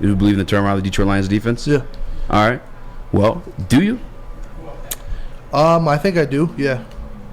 You believe in the turnaround of the Detroit Lions defense? Yeah. All right. Well, do you? I think I do. Yeah,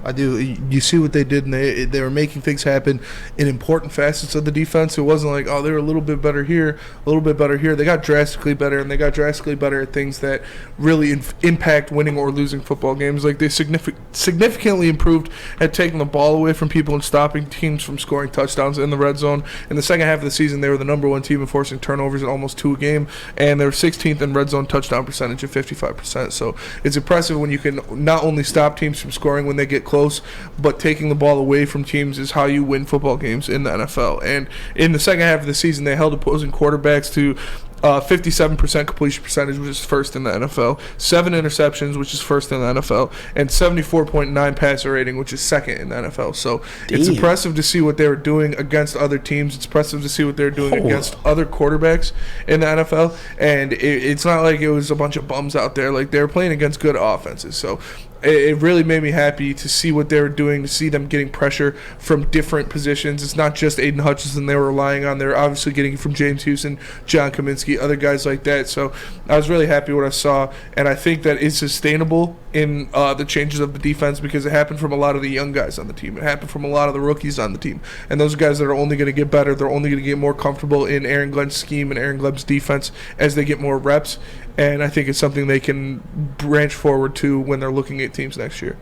I do. You see what they did, and they were making things happen in important facets of the defense. It wasn't like, oh, they were a little bit better here, a little bit better here. They got drastically better, and they got drastically better at things that really impact winning or losing football games. Like they significantly improved at taking the ball away from people and stopping teams from scoring touchdowns in the red zone. In the second half of the season, they were the number one team in forcing turnovers at almost 2 a game, and they were 16th in red zone touchdown percentage at 55%. So it's impressive when you can not only stop teams from scoring when they get close, but taking the ball away from teams is how you win football games in the NFL. And in the second half of the season, they held opposing quarterbacks to 57% completion percentage, which is first in the NFL, 7 interceptions, which is first in the NFL, and 74.9 passer rating, which is second in the NFL. So it's impressive to see what they were doing against other teams. It's impressive to see what they're doing against other quarterbacks in the NFL. And it's not like it was a bunch of bums out there. Like, they were playing against good offenses. So it really made me happy to see what they were doing, to see them getting pressure from different positions. It's not just Aiden Hutchinson they were relying on. They're obviously getting it from James Houston, John Kaminsky, other guys like that. So I was really happy what I saw, and I think that it's sustainable in the changes of the defense because it happened from a lot of the young guys on the team. It happened from a lot of the rookies on the team. And those guys that are only going to get better, they're only going to get more comfortable in Aaron Glenn's scheme and Aaron Glenn's defense as they get more reps. And I think it's something they can branch forward to when they're looking at teams next year.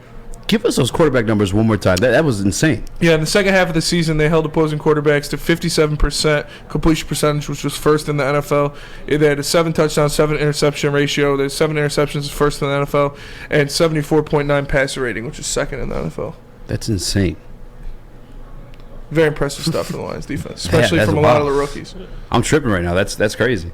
Give us those quarterback numbers one more time. That was insane. Yeah, in the second half of the season, they held opposing quarterbacks to 57% completion percentage, which was first in the NFL. They had a 7 touchdown, 7 interception ratio. There's 7 interceptions, first in the NFL, and 74.9 passer rating, which is second in the NFL. That's insane. Very impressive stuff from the Lions defense, especially from a lot of the rookies. I'm tripping right now. That's crazy.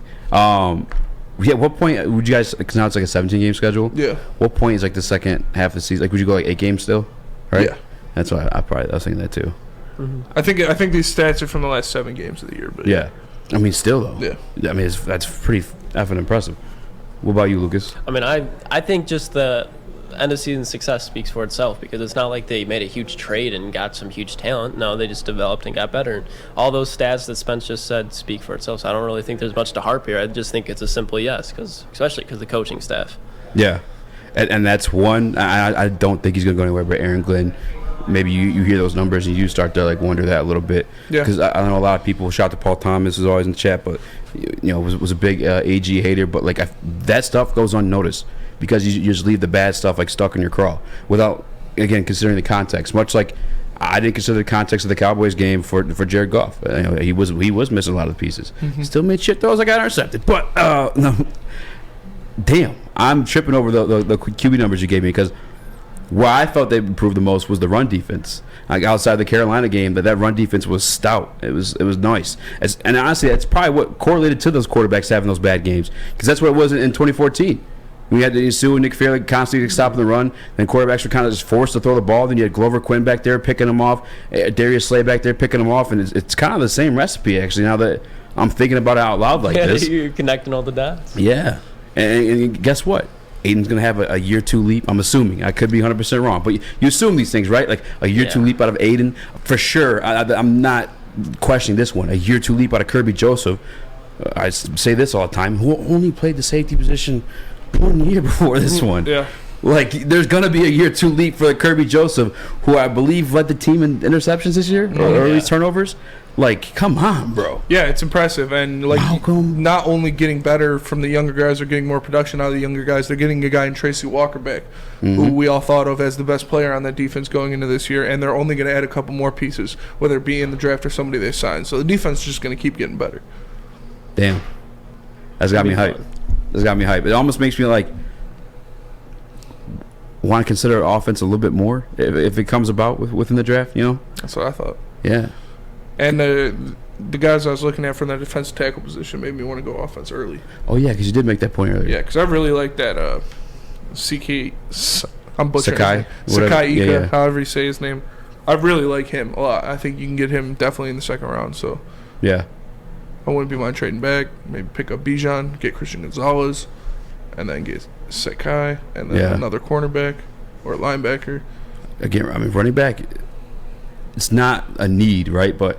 Yeah, what point would you guys, because now it's like a 17-game schedule? Yeah. What point is like the second half of the season? Like, would you go like 8 games still? Right? Yeah. That's why I was thinking that too. Mm-hmm. I think these stats are from the last 7 games of the year. But yeah. I mean, still though. Yeah. I mean, that's pretty effing impressive. What about you, Lucas? I mean, I think just the end of season success speaks for itself because it's not like they made a huge trade and got some huge talent. No, they just developed and got better. And all those stats that Spence just said speak for itself. So I don't really think there's much to harp here. I just think it's a simple yes, especially because the coaching staff. Yeah, and that's one. I don't think he's going to go anywhere. But Aaron Glenn, maybe you hear those numbers and you start to like wonder that a little bit. Yeah. Because I know a lot of people. Shout out to Paul Thomas, who's always in the chat, but was a big AG hater. But like that stuff goes unnoticed. Because you just leave the bad stuff like stuck in your craw without, again, considering the context. Much like I didn't consider the context of the Cowboys game for Jared Goff. He was missing a lot of the pieces. Mm-hmm. Still made shit throws. I got intercepted. But no, damn, I'm tripping over the QB numbers you gave me because where I felt they improved the most was the run defense. Like outside the Carolina game, that run defense was stout. It was nice. And honestly, that's probably what correlated to those quarterbacks having those bad games because that's what it was in 2014. We had Sue and Nick Fairley constantly stopping the run. Then quarterbacks were kind of just forced to throw the ball. Then you had Glover Quinn back there picking them off. Darius Slay back there picking them off. And it's kind of the same recipe, actually, now that I'm thinking about it out loud like this. You're connecting all the dots. Yeah. And guess what? Aiden's going to have a year 2 leap, I'm assuming. I could be 100% wrong. But you assume these things, right? Like a year 2 leap out of Aiden. For sure. I'm not questioning this one. A year 2 leap out of Kirby Joseph. I say this all the time. Who only played the safety position 1 year before this one. Yeah. Like, there's going to be a year 2 leap for Kirby Joseph, who I believe led the team in interceptions this year, or at least turnovers. Like, come on, bro. Yeah, it's impressive. And, like, not only getting better from the younger guys, they're getting more production out of the younger guys. They're getting a guy in Tracy Walker back, who we all thought of as the best player on that defense going into this year. And they're only going to add a couple more pieces, whether it be in the draft or somebody they signed. So the defense is just going to keep getting better. Damn. That's got me hyped. That's got me hyped. It almost makes me like want to consider offense a little bit more if it comes about within the draft, That's what I thought. Yeah. And the guys I was looking at from that defensive tackle position made me want to go offense early. Oh, yeah, because you did make that point earlier. Yeah, because I really like that CK. I'm butchering Sakai? Sakai Ika, yeah. however you say his name. I really like him a lot. I think you can get him definitely in the second round. So yeah. I wouldn't be mind trading back. Maybe pick up Bijan, get Christian Gonzalez, and then get Sakai, and then another cornerback or linebacker. Again, I mean, running back, it's not a need, right? But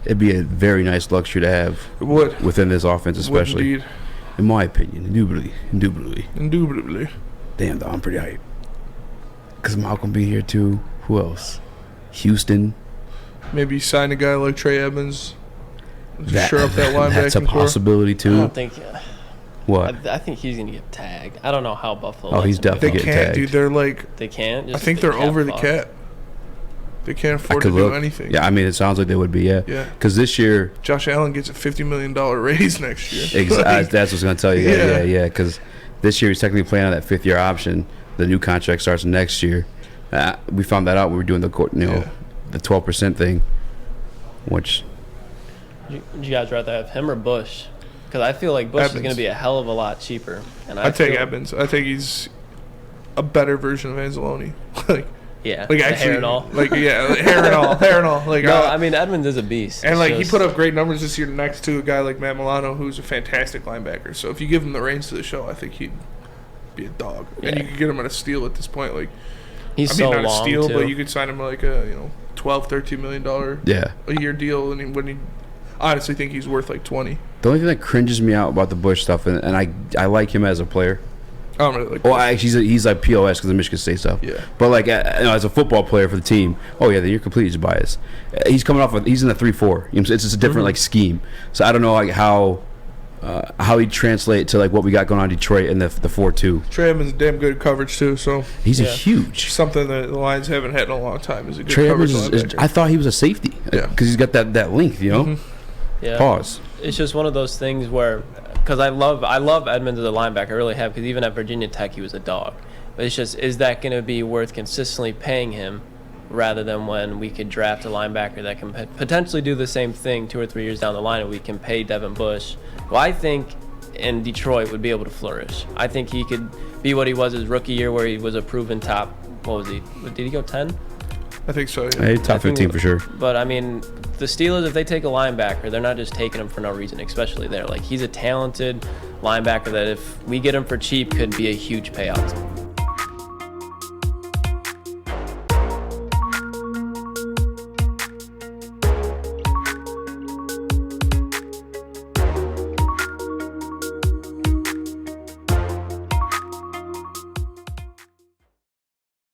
it'd be a very nice luxury to have It would. within this offense, Would especially. indeed. In my opinion, indubitably. Indubitably. Damn, though, I'm pretty hyped. Because Malcolm be here, too. Who else? Houston. Maybe you sign a guy like Trey Evans. To shore up that linebacking That's a core. possibility, I too. don't think. What? I think he's gonna get tagged. I don't know how Buffalo. Oh, lets he's him definitely They go. get can't, tagged. dude. They're like, They can't. I Just think the they're over the fuck. cap. They can't I afford to could do look. anything. Yeah, I mean, it sounds like they would be, yeah. Yeah. Because this year, Josh Allen gets a $50 million raise next year. that's what I was going to tell you. Yeah. Yeah. Because this year he's technically playing on that 5th-year option. The new contract starts next year. We found that out when we were doing the Yeah. the 12% thing, which Would you guys rather have him or Bush? Because I feel like Bush is Evans. going to be a hell of a lot cheaper. And I take feel- Evans. I think he's a better version of Anzalone. like Yeah. like the actually, hair and all. like yeah, hair and all. Like No, I mean Edmonds is a beast. and It's like he just- put up great numbers this year next to a guy like Matt Milano, who's a fantastic linebacker. So if you give him the reins to the show, I think he'd be a dog. And Yeah. you could get him at a steal at this point. Like He's I mean, so not long a steal, too. but you could sign him like a $12-13 million yeah. a year deal, and when he honestly think he's worth like 20. The only thing that cringes me out about the Bush stuff, and I like him as a player. I don't really like. Well, he's like POS because of Michigan State stuff. Yeah. But like as a football player for the team, oh yeah, then you're completely just biased. He's coming off. He's in the 3-4. It's just a different like scheme. So I don't know like how he'd translate to like what we got going on in Detroit in the 4-2. Trey Evans is damn good coverage too, so He's a Yeah. huge. something that the Lions haven't had in a long time is a good Trey coverage Evans is, linebacker. I thought he was a safety. Yeah. Because he's got that length, you know. Mhm. Yeah. Pause. It's just one of those things where, because I love Edmonds as a linebacker, I really have, because even at Virginia Tech he was a dog. But it's just, is that going to be worth consistently paying him, rather than when we could draft a linebacker that can potentially do the same thing 2 or 3 years down the line, and we can pay Devin Bush, who I think in Detroit would be able to flourish. I think he could be what he was his rookie year, where he was a proven top. What was he? Did he go 10? I think so. Yeah. Hey, top I think 15 for sure. But I mean, the Steelers, if they take a linebacker, they're not just taking him for no reason, especially there. Like, he's a talented linebacker that if we get him for cheap could be a huge payout.